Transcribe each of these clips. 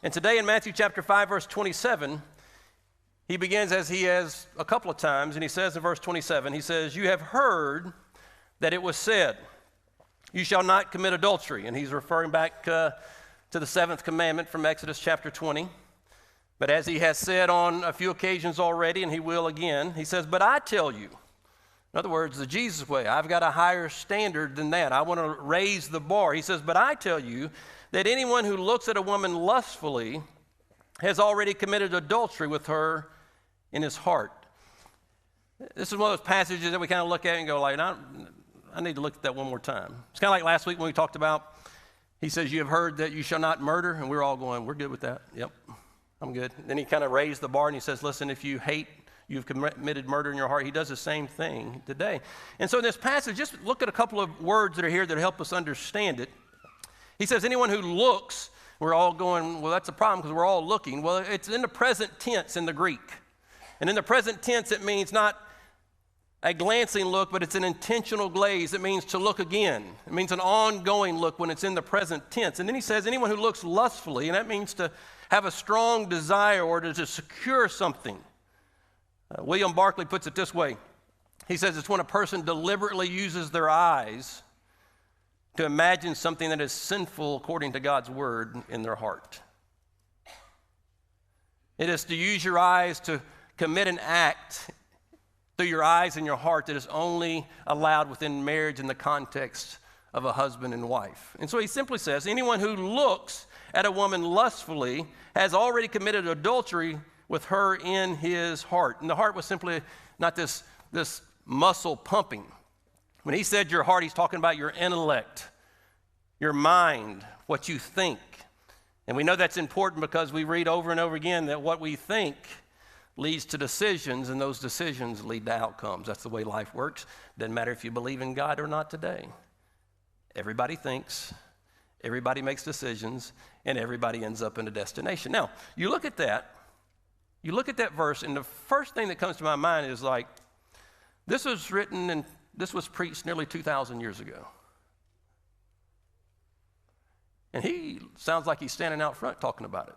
And today in Matthew chapter 5, verse 27, he begins as he has a couple of times, and he says in verse 27, he says, "You have heard that it was said, 'You shall not commit adultery.'" And he's referring back to the seventh commandment from Exodus chapter 20. But as he has said on a few occasions already, and he will again, he says, "But I tell you," in other words, the Jesus way, I've got a higher standard than that. I want to raise the bar. He says, "But I tell you that anyone who looks at a woman lustfully has already committed adultery with her in his heart." This is one of those passages that we kind of look at and go like, I need to look at that one more time. It's kind of like last week when we talked about, he says, "You have heard that you shall not murder," and we're all going, we're good with that. Yep, I'm good. Then he kind of raised the bar and he says, "Listen, if you hate, you've committed murder in your heart." He does the same thing today. And so in this passage, just look at a couple of words that are here that help us understand it. He says, anyone who looks, we're all going, well, that's a problem because we're all looking. Well, it's in the present tense in the Greek. And in the present tense, it means not a glancing look, but it's an intentional glaze. It means to look again. It means an ongoing look when it's in the present tense. And then he says, anyone who looks lustfully, and that means to have a strong desire or to secure something. William Barclay puts it this way. He says it's when a person deliberately uses their eyes to imagine something that is sinful according to God's word in their heart. It is to use your eyes to commit an act through your eyes and your heart that is only allowed within marriage in the context of a husband and wife. And so he simply says, anyone who looks at a woman lustfully has already committed adultery with her in his heart. And the heart was simply not this muscle pumping. When he said your heart, he's talking about your intellect, your mind, what you think. And we know that's important because we read over and over again that what we think leads to decisions, and those decisions lead to outcomes. That's the way life works. Doesn't matter if you believe in God or not today. Everybody thinks, everybody makes decisions, and everybody ends up in a destination. Now, you look at that verse, and the first thing that comes to my mind is like, this was written and this was preached nearly 2,000 years ago. And he sounds like he's standing out front talking about it.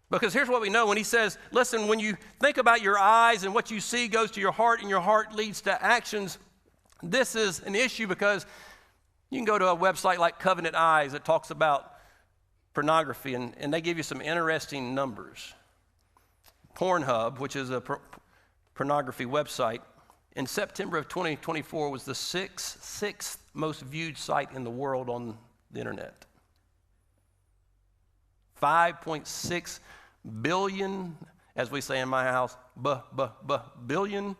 Because here's what we know when he says, listen, when you think about your eyes and what you see goes to your heart and your heart leads to actions, this is an issue because you can go to a website like Covenant Eyes that talks about pornography, and they give you some interesting numbers. Pornhub, which is a pornography website, in September of 2024 was the sixth most viewed site in the world on the internet. 5.6 billion, as we say in my house, billion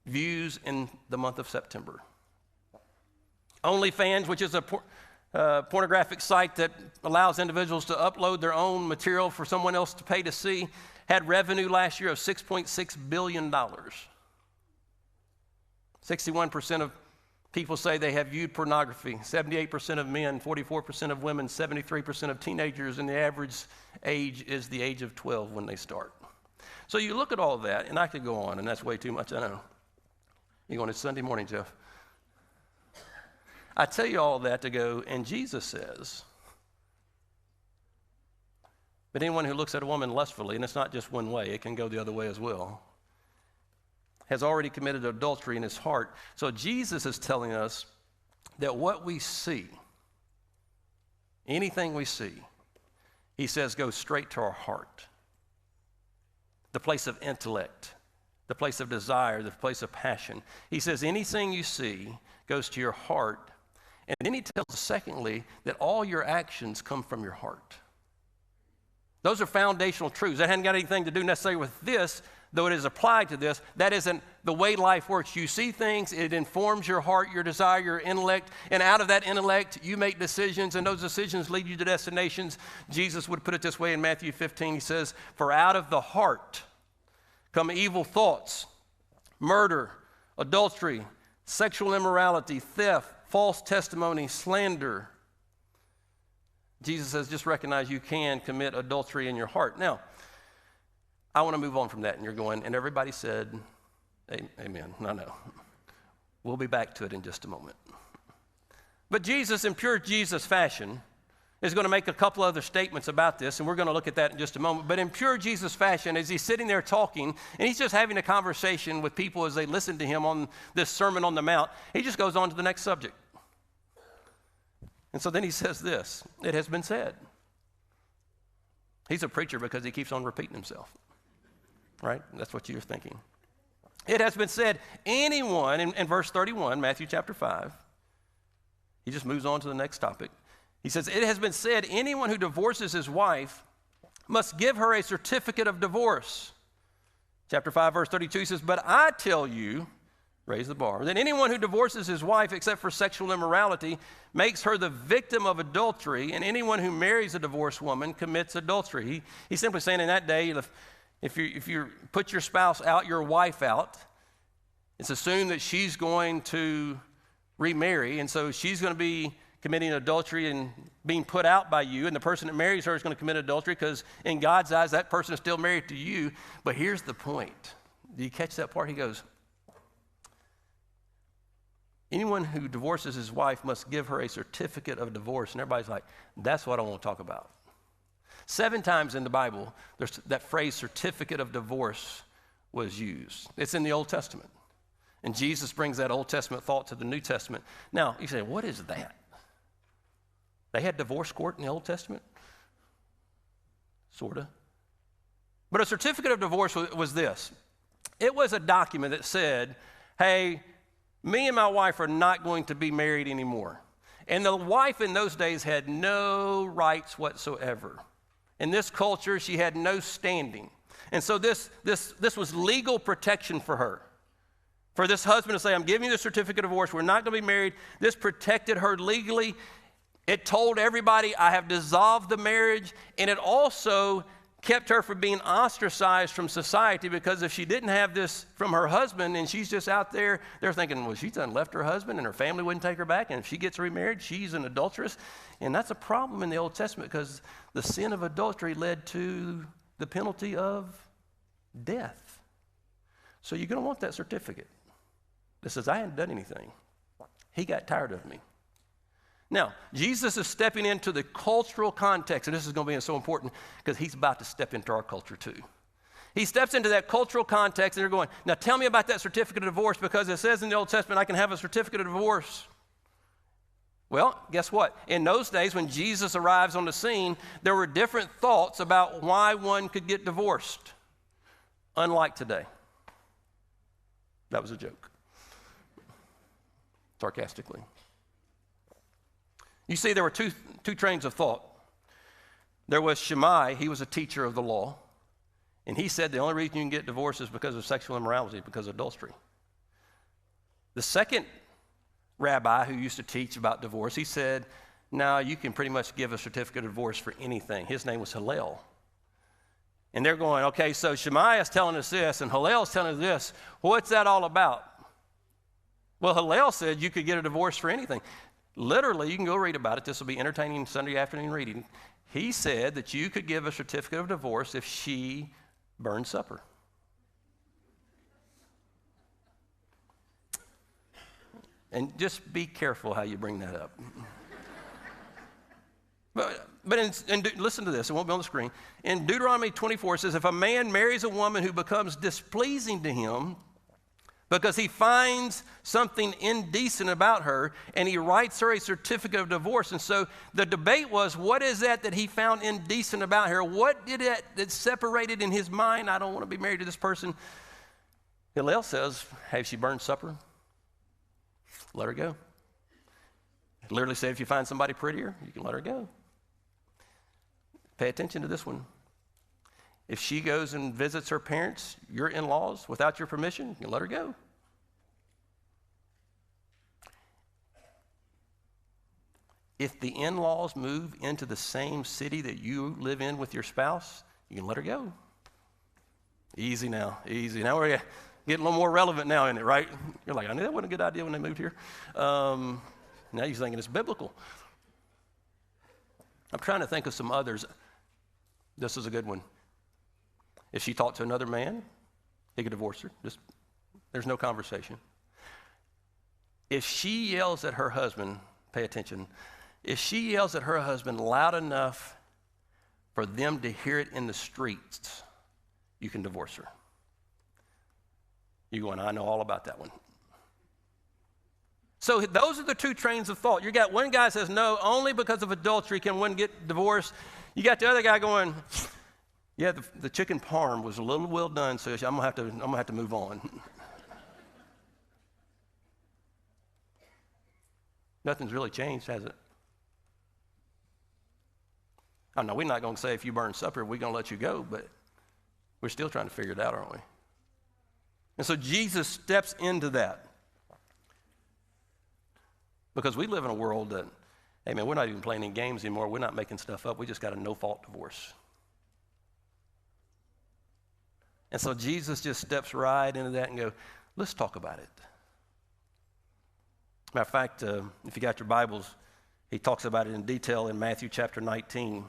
views in the month of September. OnlyFans, which is a pornographic site that allows individuals to upload their own material for someone else to pay to see, had revenue last year of $6.6 billion. 61% of people say they have viewed pornography. 78% of men, 44% of women, 73% of teenagers, and the average age is the age of 12 when they start. So you look at all that, and I could go on, and that's way too much, I know. You going to Sunday morning, Jeff? I tell you all that to go, and Jesus says, but anyone who looks at a woman lustfully, and it's not just one way, it can go the other way as well, has already committed adultery in his heart. So Jesus is telling us that what we see, anything we see, he says goes straight to our heart. The place of intellect, the place of desire, the place of passion. He says anything you see goes to your heart. And then he tells us, secondly, that all your actions come from your heart. Those are foundational truths. That hasn't got anything to do necessarily with this, though it is applied to this. That isn't the way life works. You see things, it informs your heart, your desire, your intellect, and out of that intellect, you make decisions, and those decisions lead you to destinations. Jesus would put it this way in Matthew 15. He says, for out of the heart come evil thoughts, murder, adultery, sexual immorality, theft, false testimony, slander. Jesus says, just recognize you can commit adultery in your heart. Now, I want to move on from that, and you're going, and everybody said, amen. No. We'll be back to it in just a moment. But Jesus, in pure Jesus fashion, is going to make a couple other statements about this, and we're going to look at that in just a moment. But in pure Jesus fashion, as he's sitting there talking, and he's just having a conversation with people as they listen to him on this Sermon on the Mount, he just goes on to the next subject. And so then he says this, it has been said. He's a preacher because he keeps on repeating himself, right? That's what you're thinking. It has been said, anyone, in verse 31, Matthew chapter 5, he just moves on to the next topic. He says, it has been said, anyone who divorces his wife must give her a certificate of divorce. Chapter 5, verse 32, he says, but I tell you, raise the bar, that anyone who divorces his wife except for sexual immorality makes her the victim of adultery, and anyone who marries a divorced woman commits adultery. He's simply saying in that day, if you put your spouse out, your wife out, it's assumed that she's going to remarry, and so she's going to be committing adultery and being put out by you, and the person that marries her is going to commit adultery because in God's eyes, that person is still married to you. But here's the point. Do you catch that part? He goes, anyone who divorces his wife must give her a certificate of divorce. And everybody's like, that's what I want to talk about. 7 times in the Bible, there's that phrase certificate of divorce was used. It's in the Old Testament. And Jesus brings that Old Testament thought to the New Testament. Now, you say, what is that? They had divorce court in the Old Testament? Sort of. But a certificate of divorce was this. It was a document that said, hey, me and my wife are not going to be married anymore. And the wife in those days had no rights whatsoever. In this culture, she had no standing. And so this was legal protection for her. For this husband to say, I'm giving you the certificate of divorce, we're not going to be married, this protected her legally. It told everybody, I have dissolved the marriage, and it also kept her from being ostracized from society, because if she didn't have this from her husband and she's just out there, they're thinking, well, she's done left her husband and her family wouldn't take her back, and if she gets remarried, she's an adulteress. And that's a problem in the Old Testament because the sin of adultery led to the penalty of death. So you're going to want that certificate that says, I hadn't done anything. He got tired of me. Now, Jesus is stepping into the cultural context, and this is going to be so important because he's about to step into our culture too. He steps into that cultural context, and they're going, now tell me about that certificate of divorce, because it says in the Old Testament I can have a certificate of divorce. Well, guess what? In those days when Jesus arrives on the scene, there were different thoughts about why one could get divorced, unlike today. That was a joke, sarcastically. You see, there were two trains of thought. There was Shammai. He was a teacher of the law. And he said the only reason you can get divorced is because of sexual immorality, because of adultery. The second rabbi who used to teach about divorce, he said, no, you can pretty much give a certificate of divorce for anything. His name was Hillel. And they're going, okay, so Shammai is telling us this, and Hillel is telling us this. What's that all about? Well, Hillel said you could get a divorce for anything. Literally, you can go read about it. This will be entertaining Sunday afternoon reading. He said that you could give a certificate of divorce if she burned supper. And just be careful how you bring that up. But listen to this. It won't be on the screen. In Deuteronomy 24, it says, if a man marries a woman who becomes displeasing to him, because he finds something indecent about her, and he writes her a certificate of divorce. And so the debate was, what is that he found indecent about her? What did it that separated in his mind? I don't want to be married to this person. Hillel says, have she burned supper? Let her go. It literally said, if you find somebody prettier, you can let her go. Pay attention to this one. If she goes and visits her parents, your in-laws, without your permission, you let her go. If the in-laws move into the same city that you live in with your spouse, you can let her go. Easy now, easy. Now we're getting a little more relevant now, isn't it, right? You're like, I knew that wasn't a good idea when they moved here. Now you're thinking it's biblical. I'm trying to think of some others. This is a good one. If she talked to another man, he could divorce her. There's no conversation. If she yells at her husband, pay attention, if she yells at her husband loud enough for them to hear it in the streets, you can divorce her. You going, I know all about that one. So those are the two trains of thought. You got one guy says, no, only because of adultery can one get divorced. You got the other guy going, yeah, the chicken parm was a little well done, so I'm gonna have to move on. Nothing's really changed, has it? I know we're not going to say if you burn supper, we're going to let you go, but we're still trying to figure it out, aren't we? And so Jesus steps into that. Because we live in a world that, hey man, we're not even playing any games anymore. We're not making stuff up. We just got a no-fault divorce. And so Jesus just steps right into that and go, let's talk about it. Matter of fact, if you got your Bibles, he talks about it in detail in Matthew chapter 19.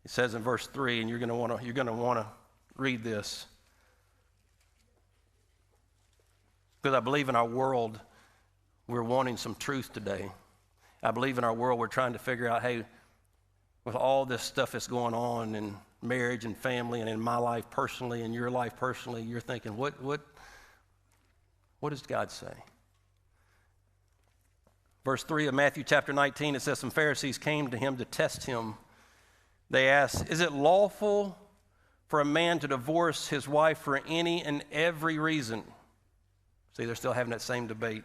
It says in verse 3, and you're going to want to read this. Because I believe in our world, we're wanting some truth today. I believe in our world, we're trying to figure out, hey, with all this stuff that's going on in marriage and family and in my life personally and your life personally, you're thinking, what does God say? Verse 3 of Matthew chapter 19, it says, some Pharisees came to him to test him. They asked, is it lawful for a man to divorce his wife for any and every reason? See, they're still having that same debate.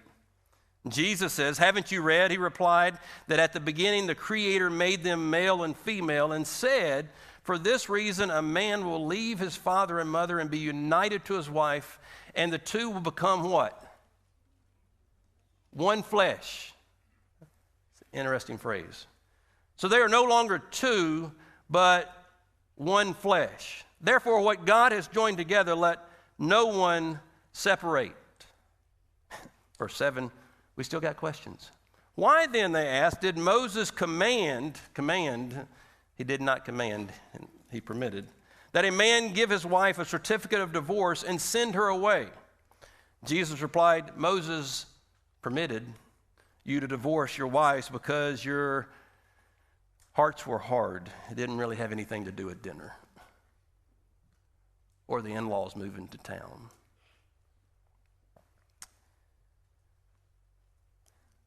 Jesus says, haven't you read, he replied, that at the beginning the Creator made them male and female and said, for this reason a man will leave his father and mother and be united to his wife, and the two will become what? One flesh. It's an interesting phrase. So they are no longer two, but one flesh. Therefore, what God has joined together, let no one separate. Verse 7, we still got questions. Why then, they asked, did Moses command, he did not command, he permitted, that a man give his wife a certificate of divorce and send her away? Jesus replied, Moses permitted you to divorce your wives because your hearts were hard. It didn't really have anything to do with dinner or the in-laws moving to town.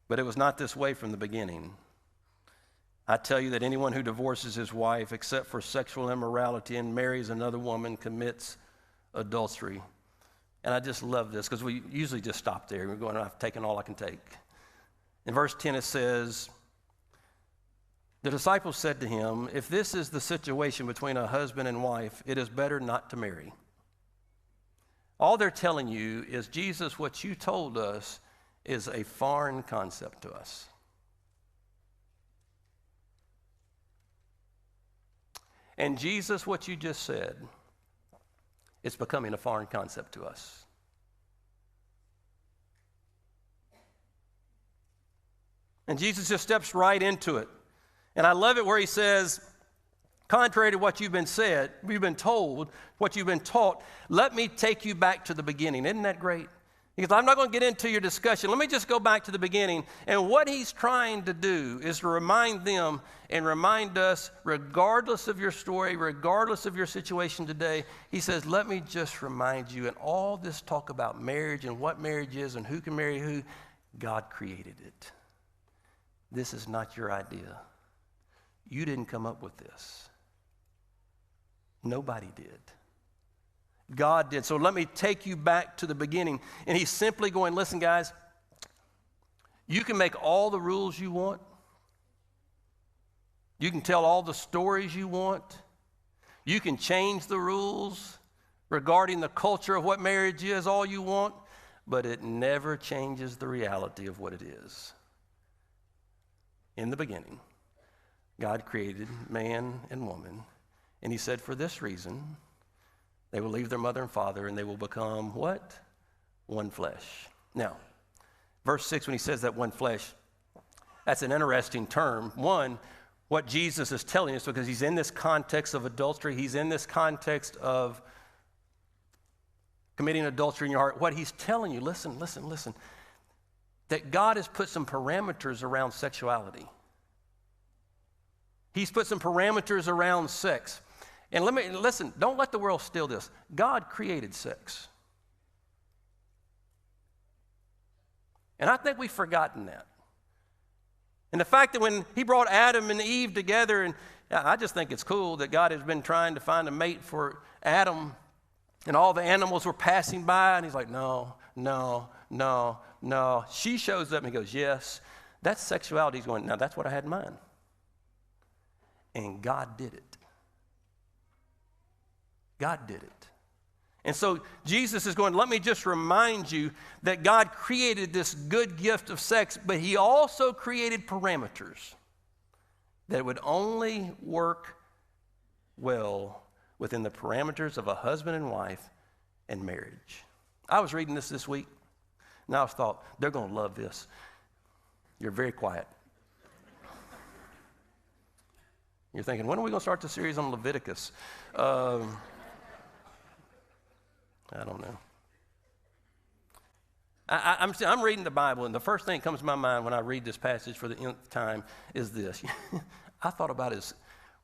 But it was not this way from the beginning. I tell you that anyone who divorces his wife except for sexual immorality and marries another woman commits adultery. And I just love this because we usually just stop there. We're going, I've taken all I can take. In verse 10 it says, the disciples said to him, if this is the situation between a husband and wife, it is better not to marry. All they're telling you is, Jesus, what you told us is a foreign concept to us. And Jesus, what you just said, it's becoming a foreign concept to us. And Jesus just steps right into it. And I love it where he says, contrary to what you've been told, what you've been taught, let me take you back to the beginning. Isn't that great? Because I'm not going to get into your discussion. Let me just go back to the beginning. And what he's trying to do is to remind them and remind us, regardless of your story, regardless of your situation today, he says, let me just remind you, and all this talk about marriage and what marriage is and who can marry who, God created it. This is not your idea. You didn't come up with this. Nobody did. God did. So let me take you back to the beginning. And he's simply going, listen, guys, you can make all the rules you want. You can tell all the stories you want. You can change the rules regarding the culture of what marriage is all you want, but it never changes the reality of what it is. In the beginning, God created man and woman, and he said, for this reason, they will leave their mother and father, and they will become what? One flesh. Now, verse 6, when he says that one flesh, that's an interesting term. One, what Jesus is telling us, because he's in this context of adultery, he's in this context of committing adultery in your heart. What he's telling you, listen. that God has put some parameters around sexuality. He's put some parameters around sex. And listen, don't let the world steal this. God created sex. And I think we've forgotten that. And the fact that when he brought Adam and Eve together, and I just think it's cool that God has been trying to find a mate for Adam, and all the animals were passing by, and he's like, no, no, no, no. She shows up and he goes, yes. That's sexuality. He's going, now that's what I had in mind. And God did it. God did it. And so Jesus is going, let me just remind you that God created this good gift of sex, but he also created parameters that would only work well within the parameters of a husband and wife and marriage. I was reading this week, and I thought, they're going to love this. You're very quiet. You're thinking, when are we going to start the series on Leviticus? I don't know. I'm reading the Bible, and the first thing that comes to my mind when I read this passage for the nth time is this. I thought about it as,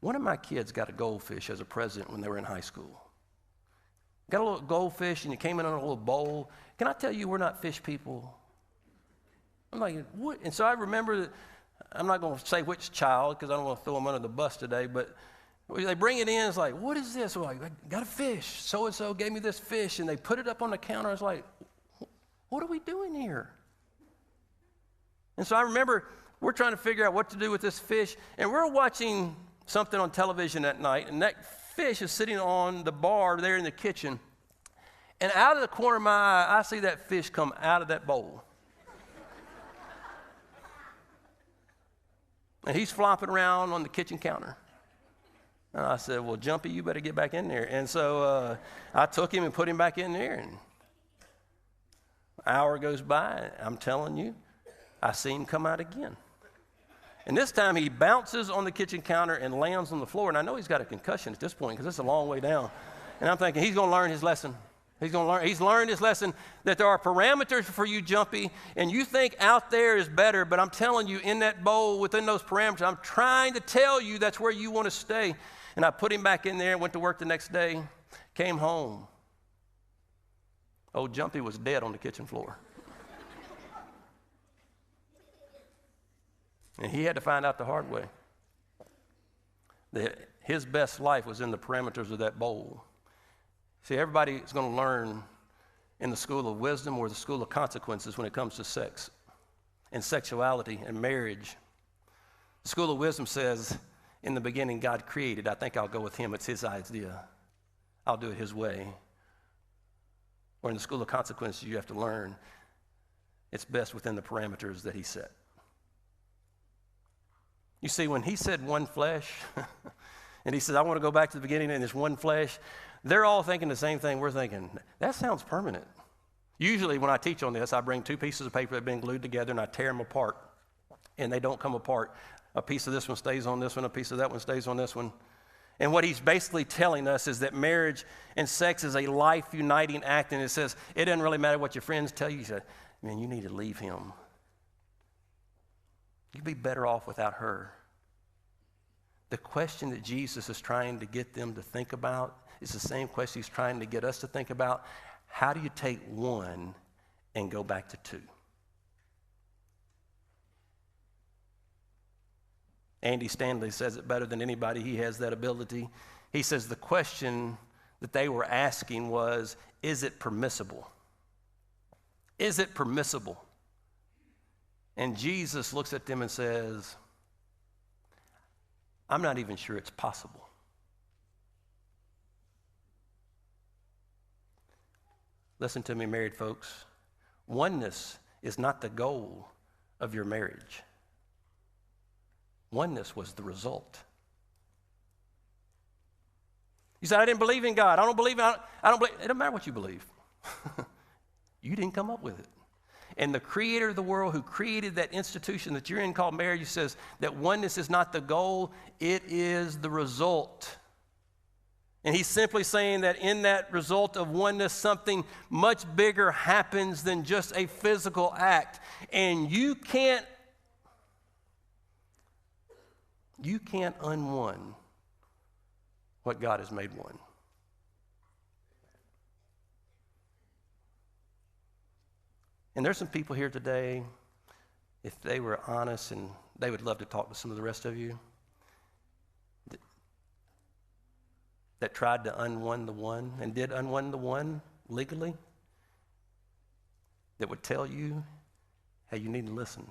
one of my kids got a goldfish as a present when they were in high school. Got a little goldfish, and it came in a little bowl. Can I tell you, we're not fish people? I'm like, what? And so I remember that, I'm not going to say which child, because I don't want to throw them under the bus today, but they bring it in, it's like, what is this? We're like, I got a fish. So-and-so gave me this fish, and they put it up on the counter. It's like, what are we doing here? And so I remember we're trying to figure out what to do with this fish, and we're watching something on television that night, and that fish is sitting on the bar there in the kitchen, and out of the corner of my eye, I see that fish come out of that bowl. And he's flopping around on the kitchen counter. And I said, well, Jumpy, you better get back in there. And so I took him and put him back in there. And an hour goes by, I'm telling you, I see him come out again. And this time he bounces on the kitchen counter and lands on the floor. And I know he's got a concussion at this point because it's a long way down. And I'm thinking, he's going to learn his lesson. He's learned his lesson that there are parameters for you, Jumpy, and you think out there is better, but I'm telling you, in that bowl, within those parameters, I'm trying to tell you that's where you want to stay. And I put him back in there, went to work the next day, came home. Old Jumpy was dead on the kitchen floor. And he had to find out the hard way that his best life was in the parameters of that bowl. See, everybody is going to learn in the school of wisdom or the school of consequences when it comes to sex and sexuality and marriage. The school of wisdom says, in the beginning, God created. I think I'll go with him. It's his idea. I'll do it his way. Or in the school of consequences, you have to learn it's best within the parameters that he set. You see, when he said one flesh, and he said, I want to go back to the beginning and there's one flesh, they're all thinking the same thing we're thinking. That sounds permanent. Usually when I teach on this, I bring two pieces of paper that have been glued together and I tear them apart, and they don't come apart. A piece of this one stays on this one, a piece of that one stays on this one. And what he's basically telling us is that marriage and sex is a life-uniting act, and it says, it doesn't really matter what your friends tell you. You say, man, you need to leave him. You'd be better off without her. The question that Jesus is trying to get them to think about is the same question he's trying to get us to think about. How do you take one and go back to two? Andy Stanley says it better than anybody. He has that ability. He says the question that they were asking was, is it permissible? Is it permissible? And Jesus looks at them and says, I'm not even sure it's possible. Listen to me, married folks. Oneness is not the goal of your marriage. Oneness was the result. You said, I didn't believe in God. I don't believe. It doesn't matter what you believe. You didn't come up with it. And the creator of the world who created that institution that you're in called marriage says that oneness is not the goal, it is the result. And he's simply saying that in that result of oneness, something much bigger happens than just a physical act. And you can't unone what God has made one. And there's some people here today, if they were honest, and they would love to talk to some of the rest of you, that tried to unone the one and did unone the one legally, that would tell you, hey, you need to listen.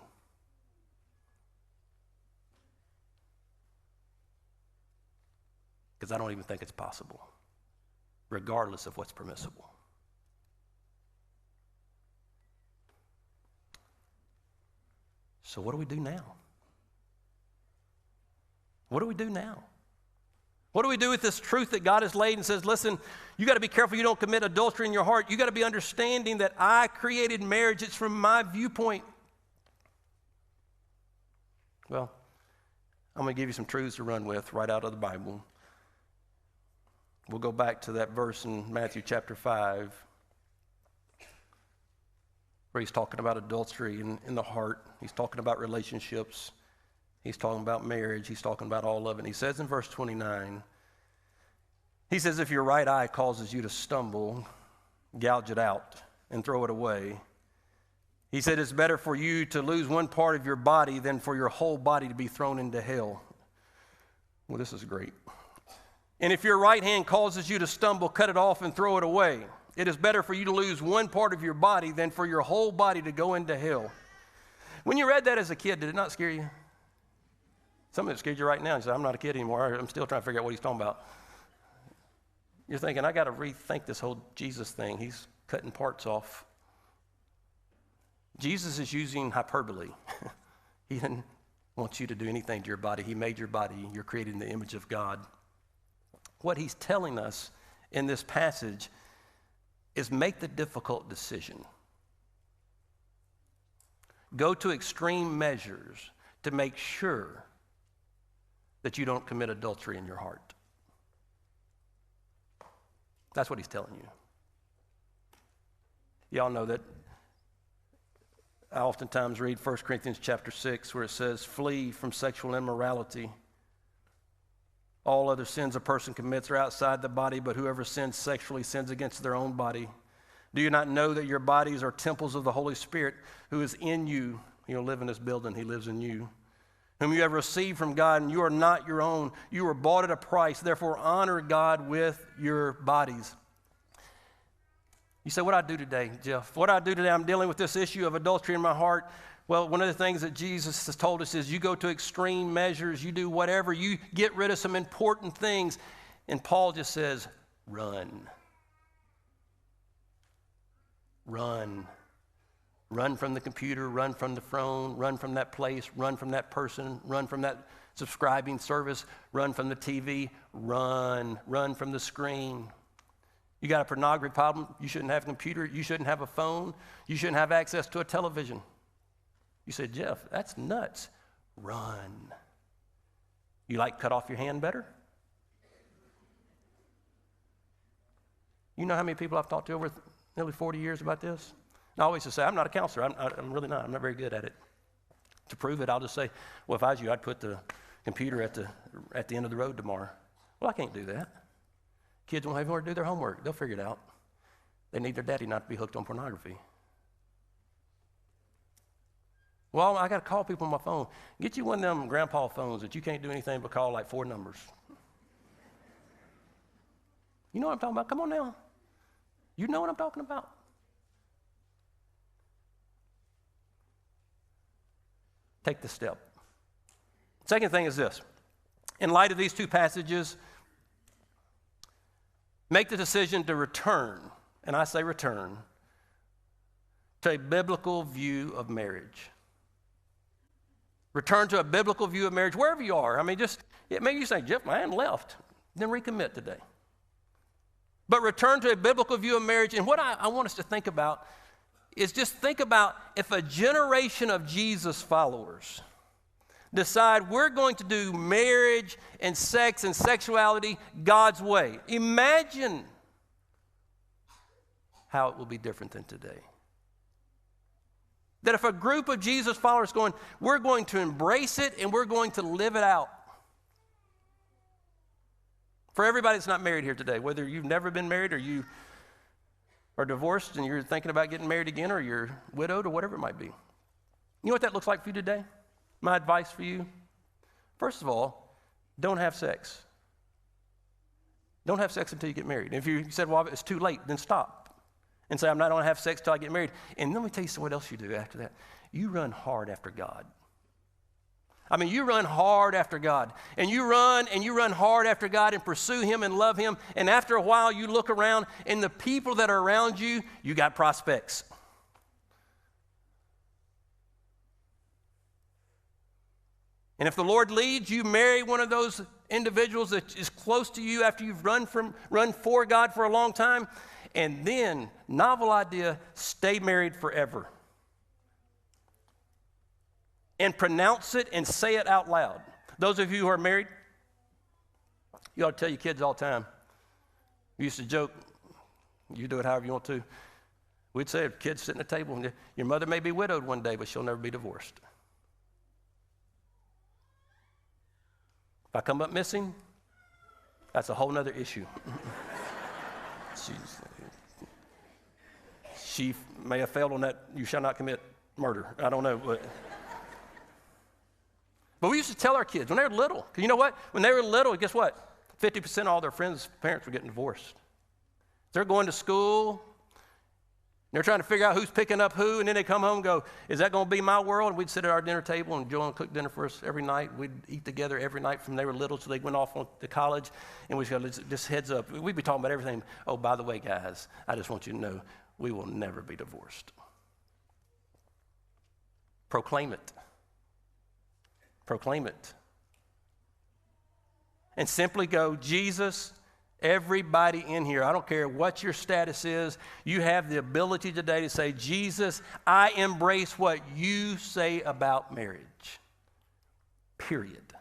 Because I don't even think it's possible, regardless of what's permissible. So what do we do now? What do we do now? What do we do with this truth that God has laid and says, listen, you got to be careful you don't commit adultery in your heart. You got to be understanding that I created marriage. It's from my viewpoint. Well, I'm going to give you some truths to run with right out of the Bible. We'll go back to that verse in Matthew chapter 5 where he's talking about adultery in the heart. He's talking about relationships. He's talking about marriage. He's talking about all of it. And he says in verse 29, he says, if your right eye causes you to stumble, gouge it out and throw it away. He said, it's better for you to lose one part of your body than for your whole body to be thrown into hell. Well, this is great. And if your right hand causes you to stumble, cut it off and throw it away. It is better for you to lose one part of your body than for your whole body to go into hell. When you read that as a kid, did it not scare you? Some of it scared you right now. You say, I'm not a kid anymore. I'm still trying to figure out what he's talking about. You're thinking, I got to rethink this whole Jesus thing. He's cutting parts off. Jesus is using hyperbole. He didn't want you to do anything to your body. He made your body. You're created in the image of God. What he's telling us in this passage is make the difficult decision. Go to extreme measures to make sure that you don't commit adultery in your heart. That's what he's telling you. Y'all know that I oftentimes read 1 Corinthians chapter 6 where it says, flee from sexual immorality. All other sins a person commits are outside the body, but whoever sins sexually sins against their own body. Do you not know that your bodies are temples of the Holy Spirit who is in you? You don't live in this building, he lives in you. Whom you have received from God, and you are not your own. You were bought at a price. Therefore, honor God with your bodies. You say, what do I do today, Jeff? What do I do today? I'm dealing with this issue of adultery in my heart. Well, one of the things that Jesus has told us is you go to extreme measures. You do whatever. You get rid of some important things. And Paul just says, run. Run. Run from the computer, run from the phone, run from that place, run from that person, run from that subscribing service, run from the TV, run from the screen. You got a pornography problem, you shouldn't have a computer, you shouldn't have a phone, you shouldn't have access to a television. You say, Jeff, that's nuts. Run. You like cut off your hand better? You know how many people I've talked to over nearly 40 years about this? I always just say, I'm not a counselor. I'm really not. I'm not very good at it. To prove it, I'll just say, well, if I was you, I'd put the computer at the end of the road tomorrow. Well, I can't do that. Kids won't have anywhere to do their homework. They'll figure it out. They need their daddy not to be hooked on pornography. Well, I got to call people on my phone. Get you one of them grandpa phones that you can't do anything but call like 4 numbers. You know what I'm talking about? Come on now. You know what I'm talking about. Take the step. Second thing is this. In light of these two passages, make the decision to return, and I say return, to a biblical view of marriage. Return to a biblical view of marriage wherever you are. I mean, maybe you say, Jeff, I hadn't left. Then recommit today. But return to a biblical view of marriage. And what I want us to think about is just think about if a generation of Jesus followers decide we're going to do marriage and sex and sexuality God's way. Imagine how it will be different than today. That if a group of Jesus followers going, we're going to embrace it and we're going to live it out. For everybody that's not married here today, whether you've never been married or you are divorced and you're thinking about getting married again, or you're widowed or whatever it might be. You know what that looks like for you today? My advice for you, first of all, don't have sex. Don't have sex until you get married. And if you said, well, it's too late, then stop. And say, I'm not going to have sex till I get married. And let me tell you what else you do after that. You run hard after God. I mean, you run hard after God. And you run hard after God and pursue Him and love Him. And after a while, you look around, and the people that are around you, you got prospects. And if the Lord leads, you marry one of those individuals that is close to you after you've run for God for a long time. And then, novel idea, stay married forever. And pronounce it and say it out loud. Those of you who are married, you ought to tell your kids all the time. We used to joke, you do it however you want to. We'd say, kids sitting at the table, your mother may be widowed one day, but she'll never be divorced. If I come up missing, that's a whole nother issue. She may have failed on that, you shall not commit murder. I don't know. But we used to tell our kids when they were little, because you know what? When they were little, guess what? 50% of all their friends' parents were getting divorced. They're going to school. They're trying to figure out who's picking up who, and then they come home and go, is that going to be my world? And we'd sit at our dinner table, and Joel would cook dinner for us every night. We'd eat together every night from they were little till they went off to college, and we'd go, just heads up. We'd be talking about everything. Oh, by the way, guys, I just want you to know, we will never be divorced. Proclaim it. Proclaim it. And simply go, Jesus, everybody in here, I don't care what your status is, you have the ability today to say, Jesus, I embrace what you say about marriage. Period.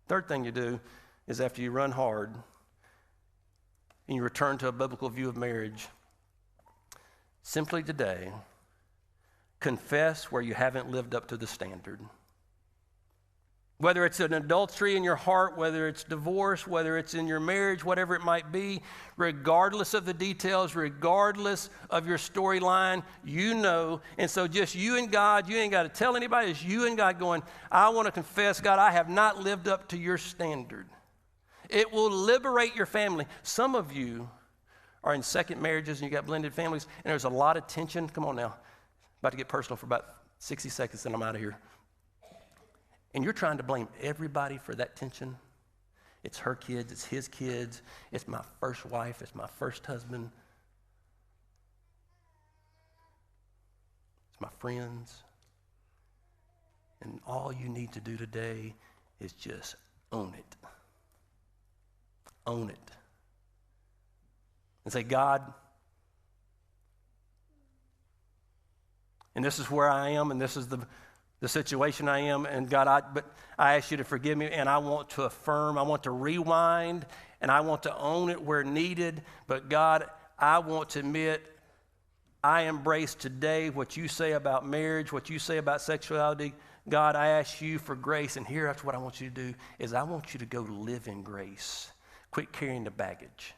Third thing you do is after you run hard and you return to a biblical view of marriage, simply today, confess where you haven't lived up to the standard. Whether it's an adultery in your heart, whether it's divorce, whether it's in your marriage, whatever it might be, regardless of the details, regardless of your storyline, you know. And so just you and God, you ain't got to tell anybody. It's you and God going, I want to confess, God, I have not lived up to your standard. It will liberate your family. Some of you are in second marriages and you got blended families, and there's a lot of tension. Come on now. About to get personal for about 60 seconds, and I'm out of here. And you're trying to blame everybody for that tension. It's her kids, it's his kids, it's my first wife, it's my first husband, it's my friends. And all you need to do today is just own it. Own it. And say, God, and this is where I am, and this is the situation I am, and God, but I ask you to forgive me, and I want to affirm, I want to rewind, and I want to own it where needed, but God, I want to admit I embrace today what you say about marriage, what you say about sexuality. God, I ask you for grace, and here's what I want you to do, is I want you to go live in grace. Quit carrying the baggage.